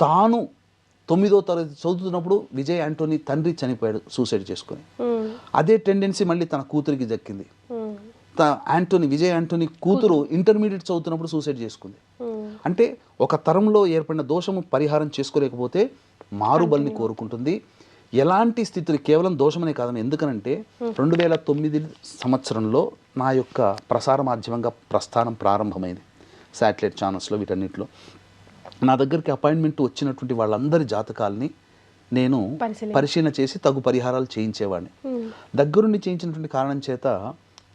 తాను 9వ తరగతి చదువుతున్నప్పుడు విజయ్ యాంటోనీ తండ్రి చనిపోయాడు సూసైడ్ చేసుకుని. అదే టెండెన్సీ మళ్ళీ తన కూతురికి దక్కింది. విజయ్ యాంటోనీ కూతురు ఇంటర్మీడియట్ చదువుతున్నప్పుడు సూసైడ్ చేసుకుంది. అంటే ఒక తరంలో ఏర్పడిన దోషము పరిహారం చేసుకోలేకపోతే మారుబలిని కోరుకుంటుంది. ఎలాంటి స్థితులు కేవలం దోషమనే కాదని, ఎందుకనంటే 2009 సంవత్సరంలో నా యొక్క ప్రసార మాధ్యమంగా ప్రస్థానం ప్రారంభమైంది. శాటిలైట్ ఛానల్స్లో వీటన్నిటిలో నా దగ్గరికి అపాయింట్మెంట్ వచ్చినటువంటి వాళ్ళందరి జాతకాలని నేను పరిశీలన చేసి తగు పరిహారాలు చేయించేవాడిని. దగ్గరుండి చేయించినటువంటి కారణం చేత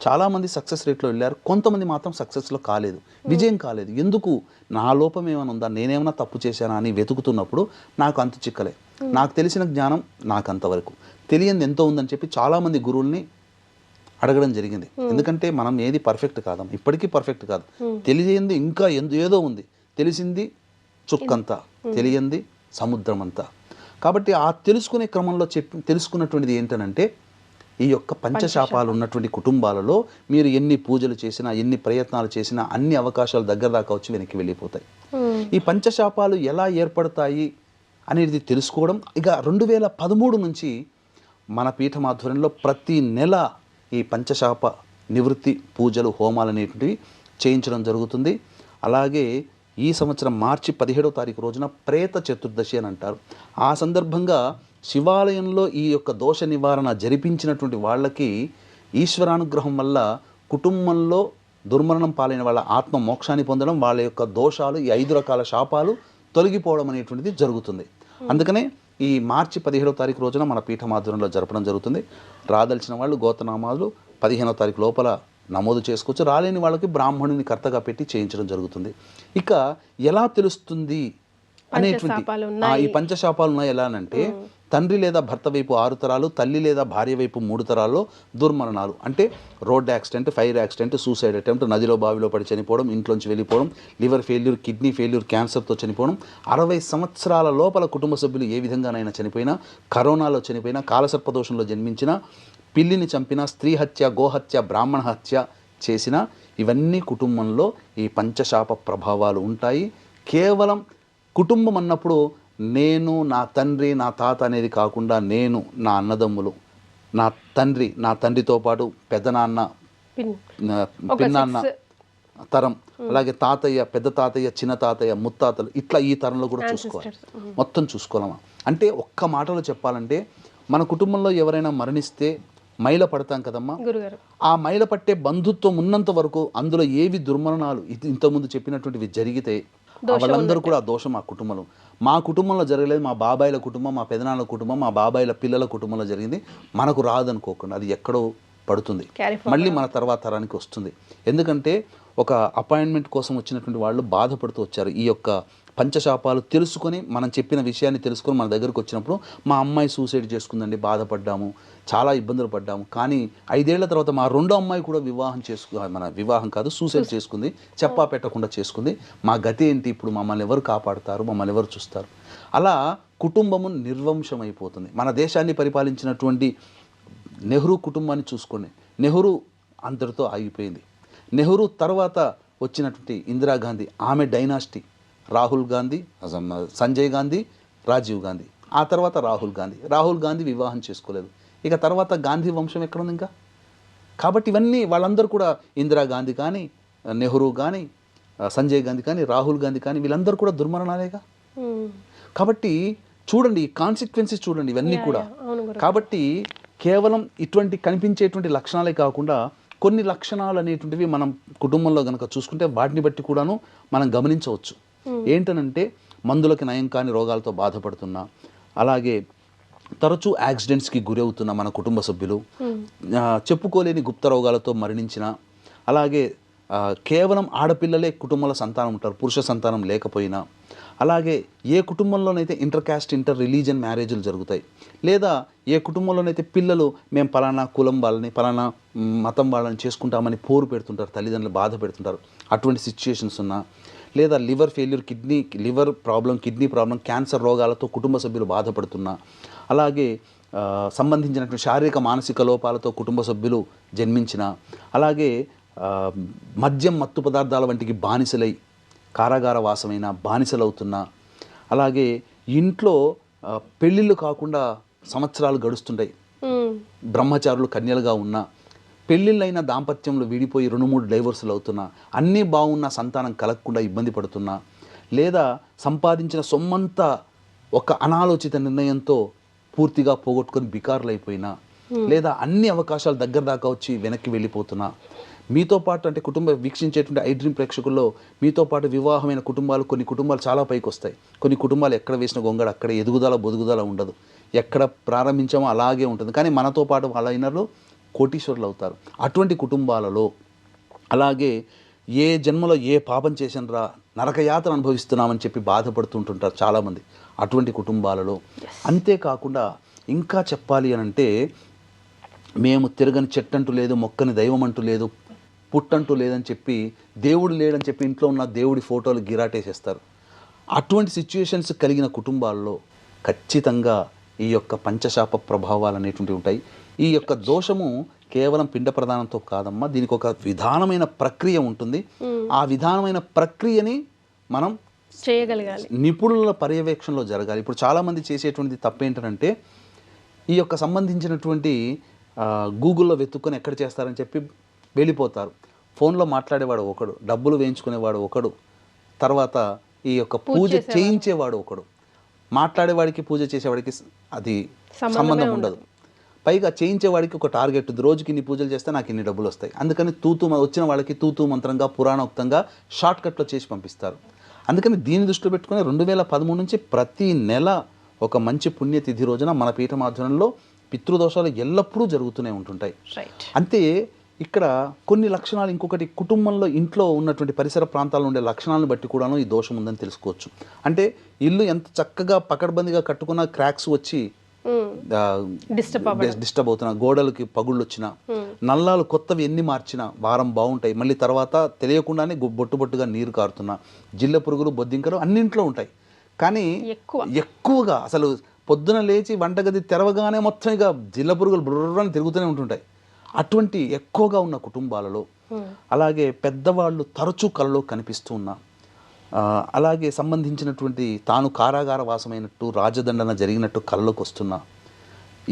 చాలామంది సక్సెస్ రేట్లో వెళ్ళారు, కొంతమంది మాత్రం సక్సెస్లో కాలేదు, విజయం కాలేదు. ఎందుకు, నా లోపం ఏమైనా ఉందా, నేనేమైనా తప్పు చేశానా అని వెతుకుతున్నప్పుడు నాకు అంతు చిక్కలే. నాకు తెలిసిన జ్ఞానం నాకు అంతవరకు, తెలియంది ఎంతో ఉందని చెప్పి చాలామంది గురువుల్ని అడగడం జరిగింది. ఎందుకంటే మనం ఏది పర్ఫెక్ట్ కాదాం, ఇప్పటికీ పర్ఫెక్ట్ కాదు. తెలియంది ఇంకా ఏదో ఉంది, తెలిసింది చుక్కంతా, తెలియంది సముద్రం అంతా. కాబట్టి ఆ తెలుసుకునే క్రమంలో తెలుసుకున్నటువంటిది ఏంటనంటే, ఈ యొక్క పంచశాపాలు ఉన్నటువంటి కుటుంబాలలో మీరు ఎన్ని పూజలు చేసినా, ఎన్ని ప్రయత్నాలు చేసినా అన్ని అవకాశాలు దగ్గర దాకా వచ్చి వెనక్కి వెళ్ళిపోతాయి. ఈ పంచశాపాలు ఎలా ఏర్పడతాయి అనేది తెలుసుకోవడం. ఇక 2013 నుంచి మన పీఠం ఆధ్వర్యంలో ప్రతి నెల ఈ పంచశాప నివృత్తి పూజలు, హోమాలు అనేటువంటివి చేయించడం జరుగుతుంది. అలాగే ఈ సంవత్సరం మార్చి 17వ తారీఖు రోజున ప్రేత చతుర్దశి అని అంటారు. ఆ సందర్భంగా శివాలయంలో ఈ యొక్క దోష నివారణ జరిపించినటువంటి వాళ్ళకి ఈశ్వరానుగ్రహం వల్ల కుటుంబంలో దుర్మరణం పాలైన వాళ్ళ ఆత్మ మోక్షాన్ని పొందడం, వాళ్ళ యొక్క దోషాలు, ఈ 5 రకాల శాపాలు తొలగిపోవడం అనేటువంటిది జరుగుతుంది. అందుకనే ఈ మార్చి 17వ తారీఖు రోజున మన పీఠం ఆధ్వర్యంలో జరపడం జరుగుతుంది. రాదలిచిన వాళ్ళు గోతనామాలు 15వ తారీఖు లోపల నమోదు చేసుకోవచ్చు. రాలేని వాళ్ళకి బ్రాహ్మణుని కర్తగా పెట్టి చేయించడం జరుగుతుంది. ఇక ఎలా తెలుస్తుంది అనేటువంటి ఈ పంచశాపాలు ఉన్నాయి ఎలా అంటే, తండ్రి లేదా భర్త వైపు 6 తరాలు, తల్లి లేదా భార్య వైపు 3 తరాల్లో దుర్మరణాలు. అంటే road accident, fire accident, suicide attempt, నదిలో బావిలో పడి చనిపోవడం, ఇంట్లోంచి వెళ్ళిపోవడం, లివర్ ఫెయిల్యూర్, కిడ్నీ ఫెయిల్యూర్, క్యాన్సర్తో చనిపోవడం, 60 సంవత్సరాల లోపల కుటుంబ సభ్యులు ఏ విధంగానైనా చనిపోయినా, కరోనాలో చనిపోయినా, కాలసర్పదోషంలో జన్మించిన, పిల్లిని చంపిన, స్త్రీ హత్య, గోహత్య, బ్రాహ్మణ హత్య చేసిన, ఇవన్నీ కుటుంబంలో ఈ పంచశాప ప్రభావాలు ఉంటాయి. కేవలం కుటుంబం అన్నప్పుడు నేను, నా తండ్రి, నా తాత అనేది కాకుండా నేను, నా అన్నదమ్ములు, నా తండ్రితో పాటు పెద్దనాన్న, పిన్నాన్న తరం, అలాగే తాతయ్య, పెద్ద తాతయ్య, చిన్న తాతయ్య, ముత్తాతలు, ఇట్లా ఈ తరంలో కూడా చూసుకోవాలి. మొత్తం చూసుకోవాలమ్మా. అంటే ఒక్క మాటలో చెప్పాలంటే మన కుటుంబంలో ఎవరైనా మరణిస్తే మైల పడతాం కదమ్మా, ఆ మైల పట్టే బంధుత్వం ఉన్నంత వరకు అందులో ఏవి దుర్మరణాలు ఇంతకుముందు చెప్పినటువంటివి జరిగితే వాళ్ళందరూ కూడా ఆ దోషం మా కుటుంబంలో జరగలేదు, మా బాబాయిల కుటుంబం, మా పెదనాన్న కుటుంబం, మా బాబాయిల పిల్లల కుటుంబంలో జరిగింది, మనకు రాదనుకోకుండా అది ఎక్కడో పడుతుంది, మళ్ళీ మన తర్వాత తరానికి వస్తుంది. ఎందుకంటే ఒక అపాయింట్మెంట్ కోసం వచ్చినటువంటి వాళ్ళు బాధపడుతూ వచ్చారు. ఈ యొక్క పంచశాపాలు తెలుసుకొని, మనం చెప్పిన విషయాన్ని తెలుసుకొని మన దగ్గరకు వచ్చినప్పుడు, మా అమ్మాయి సూసైడ్ చేసుకుందండి, బాధపడ్డాము, చాలా ఇబ్బందులు పడ్డాము, కానీ 5 ఏళ్ల తర్వాత మా రెండో అమ్మాయి కూడా వివాహం కాదు, సూసైడ్ చేసుకుంది, చెప్పా పెట్టకుండా చేసుకుంది, మా గతి ఏంటి, ఇప్పుడు మమ్మల్ని ఎవరు కాపాడుతారు, మమ్మల్ని ఎవరు చూస్తారు? అలా కుటుంబము నిర్వంశం అయిపోతుంది. మన దేశాన్ని పరిపాలించినటువంటి నెహ్రూ కుటుంబాన్ని చూసుకోండి, నెహ్రూ అంతటితో ఆగిపోయింది. నెహ్రూ తర్వాత వచ్చినటువంటి ఇందిరాగాంధీ, ఆమె డైనాసిటీ, రాహుల్ గాంధీ, సంజయ్ గాంధీ, రాజీవ్ గాంధీ, ఆ తర్వాత రాహుల్ గాంధీ వివాహం చేసుకోలేదు, ఇక తర్వాత గాంధీ వంశం ఎక్కడుంది ఇంకా? కాబట్టి ఇవన్నీ వాళ్ళందరూ కూడా, ఇందిరాగాంధీ కానీ, నెహ్రూ కానీ, సంజయ్ గాంధీ కానీ, రాహుల్ గాంధీ కానీ, వీళ్ళందరూ కూడా దుర్మరణాలేగా. కాబట్టి చూడండి, కాన్సిక్వెన్సెస్ చూడండి ఇవన్నీ కూడా. కాబట్టి కేవలం ఇటువంటి కనిపించేటువంటి లక్షణాలే కాకుండా కొన్ని లక్షణాలు అనేటువంటివి మనం కుటుంబంలో కనుక చూసుకుంటే వాటిని బట్టి కూడాను మనం గమనించవచ్చు. ఏంటనంటే మందులకి నయం కాని రోగాలతో బాధపడుతున్నా, అలాగే తరచూ యాక్సిడెంట్స్కి గురవుతున్న మన కుటుంబ సభ్యులు, చెప్పుకోలేని గుప్త రోగాలతో మరణించిన, అలాగే కేవలం ఆడపిల్లలే కుటుంబంలో సంతానం ఉంటారు, పురుష సంతానం లేకపోయినా, అలాగే ఏ కుటుంబంలోనైతే ఇంటర్ రిలీజియన్ మ్యారేజ్లు జరుగుతాయి, లేదా ఏ కుటుంబంలోనైతే పిల్లలు మేము పలానా కులం వాళ్ళని, పలానా మతం వాళ్ళని చేసుకుంటామని పోరు పెడుతుంటారు, తల్లిదండ్రులు బాధ పెడుతుంటారు, అటువంటి సిచ్యుయేషన్స్ ఉన్నా, లేదా liver failure, liver problem, kidney problem, cancer రోగాలతో కుటుంబ సభ్యులు బాధపడుతున్నా, అలాగే సంబంధించినటువంటి శారీరక మానసిక లోపాలతో కుటుంబ సభ్యులు జన్మించిన, అలాగే మద్యం, మత్తు పదార్థాల వంటికి బానిసలై కారాగార వాసమైన బానిసలవుతున్నా, అలాగే ఇంట్లో పెళ్ళిళ్ళు కాకుండా సంవత్సరాలు గడుస్తుంటాయి, బ్రహ్మచారులు కన్యలుగా ఉన్నా, పెళ్ళిళ్ళైన దాంపత్యంలో విడిపోయి 2-3 డైవర్సులు అవుతున్నా, అన్నీ బాగున్న సంతానం కలగకుండా ఇబ్బంది పడుతున్నా, లేదా సంపాదించిన సొమ్మంతా ఒక అనాలోచిత నిర్ణయంతో పూర్తిగా పోగొట్టుకొని బికారులైపోయినా, లేదా అన్ని అవకాశాలు దగ్గర దాకా వచ్చి వెనక్కి వెళ్ళిపోతున్నా, మీతో పాటు అంటే వీక్షించేటువంటి ఐడ్రీమ్ ప్రేక్షకుల్లో మీతో పాటు వివాహమైన కుటుంబాలు, కొన్ని కుటుంబాలు చాలా పైకి వస్తాయి, కొన్ని కుటుంబాలు ఎక్కడ వేసిన గొంగడ అక్కడ బొదుగుదల ఉండదు, ఎక్కడ ప్రారంభించామో అలాగే ఉంటుంది, కానీ మనతో పాటు వాళ్ళ అయినరు కోటీశ్వరులు అవుతారు. అటువంటి కుటుంబాలలో, అలాగే ఏ జన్మలో ఏ పాపం చేసినరా నరకయాతన అనుభవిస్తున్నామని చెప్పి బాధపడుతుంటుంటారు చాలామంది, అటువంటి కుటుంబాలలో. అంతేకాకుండా ఇంకా చెప్పాలి అని అంటే, మేము తిరగని చెట్టంటూ లేదు, మొక్కని దైవం అంటూ లేదు, పుట్టంటూ లేదని చెప్పి, దేవుడు లేడని చెప్పి ఇంట్లో ఉన్న దేవుడి ఫోటోలు గిరాటేసేస్తారు. అటువంటి సిచ్యుయేషన్స్ కలిగిన కుటుంబాల్లో ఖచ్చితంగా ఈ యొక్క పంచశాప ప్రభావాలు అనేటువంటివి ఉంటాయి. ఈ యొక్క దోషము కేవలం పిండ ప్రదానంతో కాదమ్మా, దీనికి ఒక విధానమైన ప్రక్రియ ఉంటుంది. ఆ విధానమైన ప్రక్రియని మనం చేయగలగాలి, నిపుణుల పర్యవేక్షణలో జరగాలి. ఇప్పుడు చాలామంది చేసేటువంటి తప్పేంటంటే, ఈ యొక్క సంబంధించినటువంటి గూగుల్లో వెతుక్కొని ఎక్కడ చేస్తారని చెప్పి వెళ్ళిపోతారు. ఫోన్లో మాట్లాడేవాడు ఒకడు, డబ్బులు వేయించుకునేవాడు ఒకడు, తర్వాత ఈ యొక్క పూజ చేయించేవాడు ఒకడు, మాట్లాడేవాడికి పూజ చేసేవాడికి అది సంబంధం ఉండదు. పైగా చేయించేవాడికి ఒక టార్గెట్ ఉంది, రోజుకి ఇన్ని పూజలు చేస్తే నాకు ఇన్ని డబ్బులు వస్తాయి, అందుకని వచ్చిన వాళ్ళకి తూతూ మంత్రంగా పురాణోక్తంగా షార్ట్కట్లో చేసి పంపిస్తారు. అందుకని దీన్ని దృష్టిలో పెట్టుకుని 2013 నుంచి ప్రతి నెల ఒక మంచి పుణ్యతిథి రోజున మన పీఠం ఆధ్వర్యంలో పితృదోషాలు ఎల్లప్పుడూ జరుగుతూనే ఉంటుంటాయి. అంతే ఇక్కడ కొన్ని లక్షణాలు, ఇంకొకటి కుటుంబంలో ఇంట్లో ఉన్నటువంటి పరిసర ప్రాంతాల్లో ఉండే లక్షణాలను బట్టి కూడాను ఈ దోషం ఉందని తెలుసుకోవచ్చు. అంటే ఇల్లు ఎంత చక్కగా పకడ్బందీగా కట్టుకున్నా క్రాక్స్ వచ్చి డిస్టర్బ్ అవుతున్నా, గోడలకి పగుళ్ళు వచ్చినా, నల్లాలు కొత్తవి ఎన్ని మార్చినా వారం బాగుంటాయి, మళ్ళీ తర్వాత తెలియకుండానే బొట్టు బొట్టుగా నీరు కారుతున్నా, జిల్ల పురుగులు బొద్దింకలు అన్నింట్లో ఉంటాయి. కానీ ఎక్కువగా అసలు పొద్దున లేచి వంటగది తెరవగానే మొత్తం ఇక జిల్ల పురుగులు బుర్రని తిరుగుతూనే ఉంటుంటాయి. అటువంటి ఎక్కువగా ఉన్న కుటుంబాలలో, అలాగే పెద్దవాళ్ళు తరచూ కలలో కనిపిస్తూ ఉన్నా, అలాగే సంబంధించినటువంటి తాను కారాగార వాసమైనట్టు రాజదండన జరిగినట్టు కళ్ళలోకి వస్తున్నా,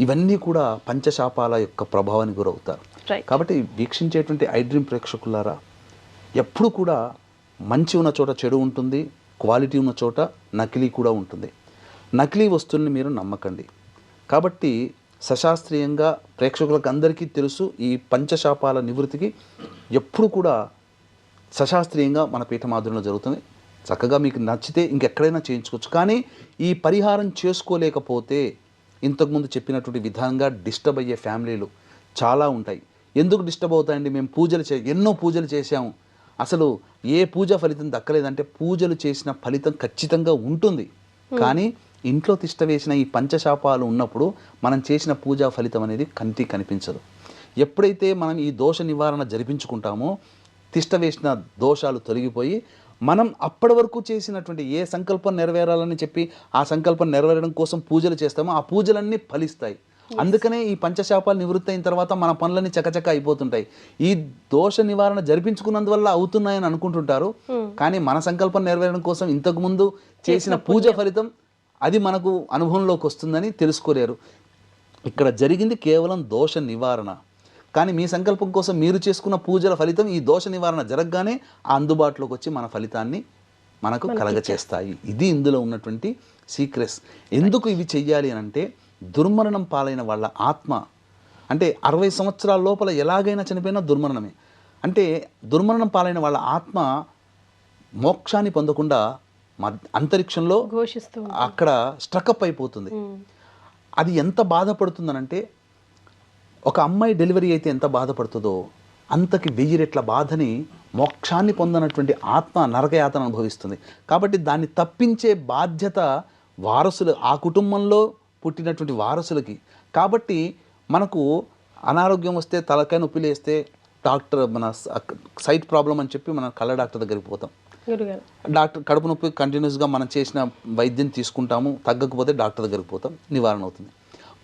ఇవన్నీ కూడా పంచశాపాల యొక్క ప్రభావానికి గురవుతారు. కాబట్టి వీక్షించేటువంటి ఐ డ్రీమ్ ప్రేక్షకులారా, ఎప్పుడు కూడా మంచి ఉన్న చోట చెడు ఉంటుంది, క్వాలిటీ ఉన్న చోట నకిలీ కూడా ఉంటుంది. నకిలీ వస్తువుల్ని మీరు నమ్మకండి. కాబట్టి సశాస్త్రీయంగా ప్రేక్షకులకు అందరికీ తెలుసు, ఈ పంచశాపాల నివృత్తికి ఎప్పుడు కూడా సశాస్త్రీయంగా మన పీఠమాధుర్యంలో జరుగుతుంది. చక్కగా మీకు నచ్చితే ఇంకెక్కడైనా చేయించుకోవచ్చు. కానీ ఈ పరిహారం చేసుకోలేకపోతే ఇంతకుముందు చెప్పినటువంటి విధంగా డిస్టర్బ్ అయ్యే ఫ్యామిలీలు చాలా ఉంటాయి. ఎందుకు డిస్టర్బ్ అవుతాయండి? మేము ఎన్నో పూజలు చేశాము, అసలు ఏ పూజ ఫలితం దక్కలేదంటే, పూజలు చేసిన ఫలితం ఖచ్చితంగా ఉంటుంది. కానీ ఇంట్లో తిష్ట వేసిన ఈ పంచశాపాలు ఉన్నప్పుడు మనం చేసిన పూజా ఫలితం అనేది కంటికి కనిపించదు. ఎప్పుడైతే మనం ఈ దోష నివారణ జరిపించుకుంటామో తిష్ట వేసిన దోషాలు తొలగిపోయి మనం అప్పటి వరకు చేసినటువంటి ఏ సంకల్పం నెరవేరాలని చెప్పి ఆ సంకల్పం నెరవేరడం కోసం పూజలు చేస్తామో ఆ పూజలన్నీ ఫలిస్తాయి. అందుకనే ఈ పంచశాపాలు నివృత్తి అయిన తర్వాత మన పనులన్నీ చకచక అయిపోతుంటాయి. ఈ దోష నివారణ జరిపించుకున్నందువల్ల అవుతున్నాయని అనుకుంటుంటారు. కానీ మన సంకల్పం నెరవేరడం కోసం ఇంతకుముందు చేసిన పూజ ఫలితం అది మనకు అనుభవంలోకి వస్తుందని తెలుసుకోలేరు. ఇక్కడ జరిగింది కేవలం దోష నివారణ. కానీ మీ సంకల్పం కోసం మీరు చేసుకున్న పూజల ఫలితం ఈ దోష నివారణ జరగగానే అందుబాటులోకి వచ్చి మన ఫలితాన్ని మనకు కలగచేస్తాయి. ఇది ఇందులో ఉన్నటువంటి సీక్రెట్స్. ఎందుకు ఇవి చెయ్యాలి అని అంటే, దుర్మరణం పాలైన వాళ్ళ ఆత్మ, అంటే 60 సంవత్సరాల లోపల ఎలాగైనా చనిపోయినా దుర్మరణమే. అంటే దుర్మరణం పాలైన వాళ్ళ ఆత్మ మోక్షాన్ని పొందకుండా అంతరిక్షంలో అక్కడ స్ట్రకప్ అయిపోతుంది. అది ఎంత బాధపడుతుందనంటే, ఒక అమ్మాయి డెలివరీ అయితే ఎంత బాధపడుతుందో అంతకి 1000 రెట్ల బాధని మోక్షాన్ని పొందనటువంటి ఆత్మ నరకయాతన అనుభవిస్తుంది. కాబట్టి దాన్ని తప్పించే బాధ్యత వారసులు, ఆ కుటుంబంలో పుట్టినటువంటి వారసులకి. కాబట్టి మనకు అనారోగ్యం వస్తే, తలకాయ నొప్పి లేస్తే డాక్టర్, మన సైట్ ప్రాబ్లం అని చెప్పి మనం కళ్ళ డాక్టర్ దగ్గరికి పోతాం. డాక్టర్ కడుపు నొప్పి కంటిన్యూస్గా మనం చేసిన వైద్యం తీసుకుంటాము, తగ్గకపోతే డాక్టర్ దగ్గరికి పోతాం, నివారణ అవుతుంది.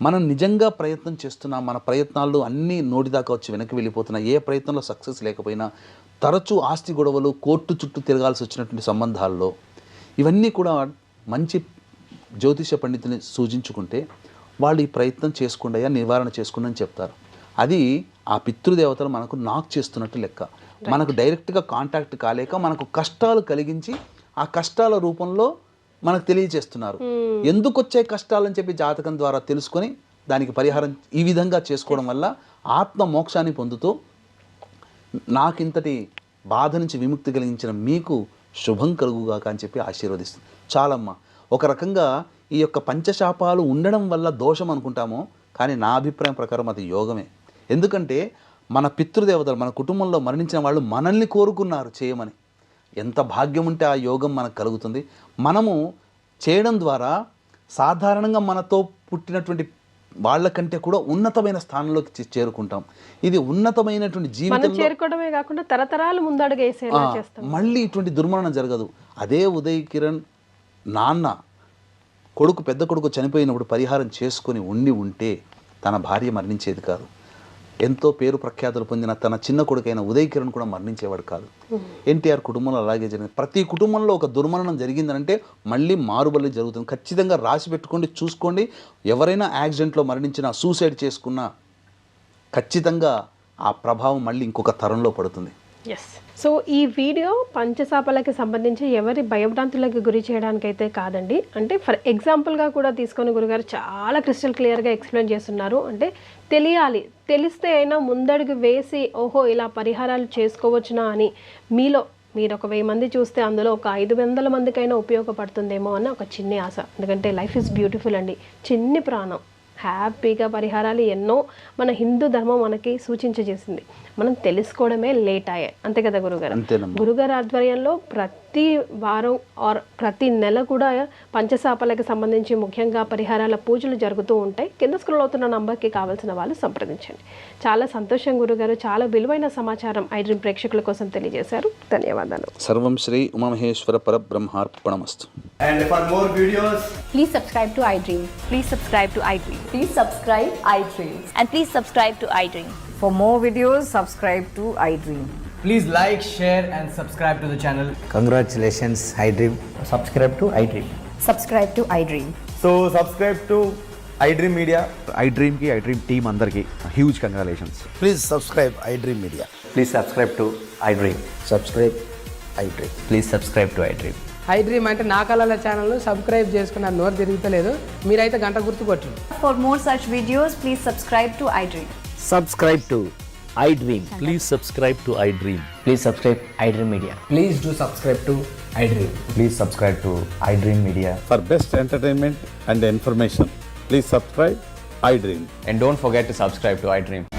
మనం నిజంగా ప్రయత్నం చేస్తున్నాం, మన ప్రయత్నాలు అన్నీ నోటిదాకా వచ్చి వెనక్కి వెళ్ళిపోతున్నాయి, ఏ ప్రయత్నంలో సక్సెస్ లేకపోయినా తరచూ ఆస్తి గొడవలు, కోర్టు చుట్టూ తిరగాల్సి వచ్చినటువంటి సంబంధాల్లో ఇవన్నీ కూడా మంచి జ్యోతిష పండితుని సూచించుకుంటే వాళ్ళు ఈ ప్రయత్నం చేసుకోండి, నివారణ చేసుకోండి అని చెప్తారు. అది ఆ పితృదేవతలు మనకు నాక్ చేస్తున్నట్టు లెక్క. మనకు డైరెక్ట్గా కాంటాక్ట్ కాలేక మనకు కష్టాలు కలిగించి ఆ కష్టాల రూపంలో మనకు తెలియజేస్తున్నారు. ఎందుకు వచ్చే కష్టాలని చెప్పి జాతకం ద్వారా తెలుసుకొని దానికి పరిహారం ఈ విధంగా చేసుకోవడం వల్ల ఆత్మ మోక్షాన్ని పొందుతూ నాకింతటి బాధ నుంచి విముక్తి కలిగించిన మీకు శుభం కలుగుగాక అని చెప్పి ఆశీర్వదిస్తుంది. చాలమ్మా. ఒక రకంగా ఈ యొక్క పంచశాపాలు ఉండడం వల్ల దోషం అనుకుంటామో, కానీ నా అభిప్రాయం ప్రకారం అది యోగమే. ఎందుకంటే మన పితృదేవతలు, మన కుటుంబంలో మరణించిన వాళ్ళు మనల్ని కోరుకున్నారు చేయమని. ఎంత భాగ్యం ఉంటే ఆ యోగం మనకు కలుగుతుంది. మనము చేయడం ద్వారా సాధారణంగా మనతో పుట్టినటువంటి వాళ్ళకంటే కూడా ఉన్నతమైన స్థానంలోకి చేరుకుంటాం. ఇది ఉన్నతమైనటువంటి జీవితం చేరుకోవడమే కాకుండా తరతరాలు ముందడుగు వేసేలా చేస్తాం. మళ్ళీ ఇటువంటి దుర్మరణం జరగదు. అదే ఉదయ్ కిరణ్ నాన్న కొడుకు, పెద్ద కొడుకు చనిపోయినప్పుడు పరిహారం చేసుకొని ఉంటే తన భార్య మరణించేది కాదు. ఎంతో పేరు ప్రఖ్యాతులు పొందిన తన చిన్న కొడుకైన ఉదయ్ కిరణ్ కూడా మరణించేవాడు కాదు. ఎన్టీఆర్ కుటుంబంలో అలాగే జరిగింది. ప్రతి కుటుంబంలో ఒక దుర్మరణం జరిగిందనంటే మళ్ళీ మారుబల్లి జరుగుతుంది. ఖచ్చితంగా రాసి పెట్టుకోండి, చూసుకోండి. ఎవరైనా యాక్సిడెంట్లో మరణించినా, సూసైడ్ చేసుకున్నా ఖచ్చితంగా ఆ ప్రభావం మళ్ళీ ఇంకొక తరంలో పడుతుంది. ఎస్. సో ఈ వీడియో పంచశాపాలకి సంబంధించి ఎవరి భయభ్రాంతులకు గురి చేయడానికైతే కాదండి. అంటే ఫర్ ఎగ్జాంపుల్గా కూడా తీసుకొని గురుగారు చాలా క్రిస్టల్ క్లియర్గా ఎక్స్ప్లెయిన్ చేస్తున్నారు. అంటే తెలియాలి, తెలిస్తే అయినా ముందడుగు వేసి ఓహో ఇలా పరిహారాలు చేసుకోవచ్చునా అని మీరు ఒక 1000 మంది చూస్తే అందులో ఒక 500 మందికైనా ఉపయోగపడుతుందేమో అన్న ఒక చిన్ని ఆశ. ఎందుకంటే లైఫ్ ఈజ్ బ్యూటిఫుల్ అండి. చిన్ని ప్రాణం హ్యాపీగా పరిహారాలు ఎన్నో మన హిందూ ధర్మం మనకి సూచించేసింది. మనం తెలుసుకోవడమే లేట్ అయ్యాయి. అంతే కదా గురుగారు? గురుగారు ఆధ్వర్యంలో ప్రతి ప్రతి వారం ఆర్ ప్రతి నెల కూడా పంచశాపలకు సంబంధించి ముఖ్యంగా పరిహారాల పూజలు జరుగుతూ ఉంటాయి. కింద స్క్రోల్ అవుతున్న నంబర్కి కావాల్సిన వాళ్ళు సంప్రదించండి. చాలా సంతోషం గురుగారు, చాలా విలువైన సమాచారం ఐ డ్రీమ్ ప్రేక్షకుల కోసం తెలియజేశారు. ధన్యవాదాలు. సర్వం శ్రీ ఉమామహేశ్వర పరబ్రహ్మార్పణమస్తు. And for more videos, Please subscribe to iDream. Please subscribe to iDream. Please subscribe iDream. And please subscribe to iDream. For more videos, subscribe to iDream. please like, share and subscribe to the channel. Congratulations, iDream. Subscribe to iDream. Subscribe to iDream. So subscribe to iDream Media. iDream ki iDream team andarki huge congratulations. Please subscribe iDream Media. Please subscribe to iDream. Subscribe iDream. Please subscribe to iDream. I dream అంటే నా కళల channel subscribe చేసుకున్నారు, నోరు తిరుగుతలేదు, మీరైతే గంట గుర్తు కొట్టండి. For more such videos, please subscribe to iDream. Subscribe to iDream. Please subscribe to iDream. Please subscribe iDream Media. Please do subscribe to iDream. Please subscribe to iDream Media. For best entertainment and information, please subscribe iDream. And don't forget to subscribe to iDream.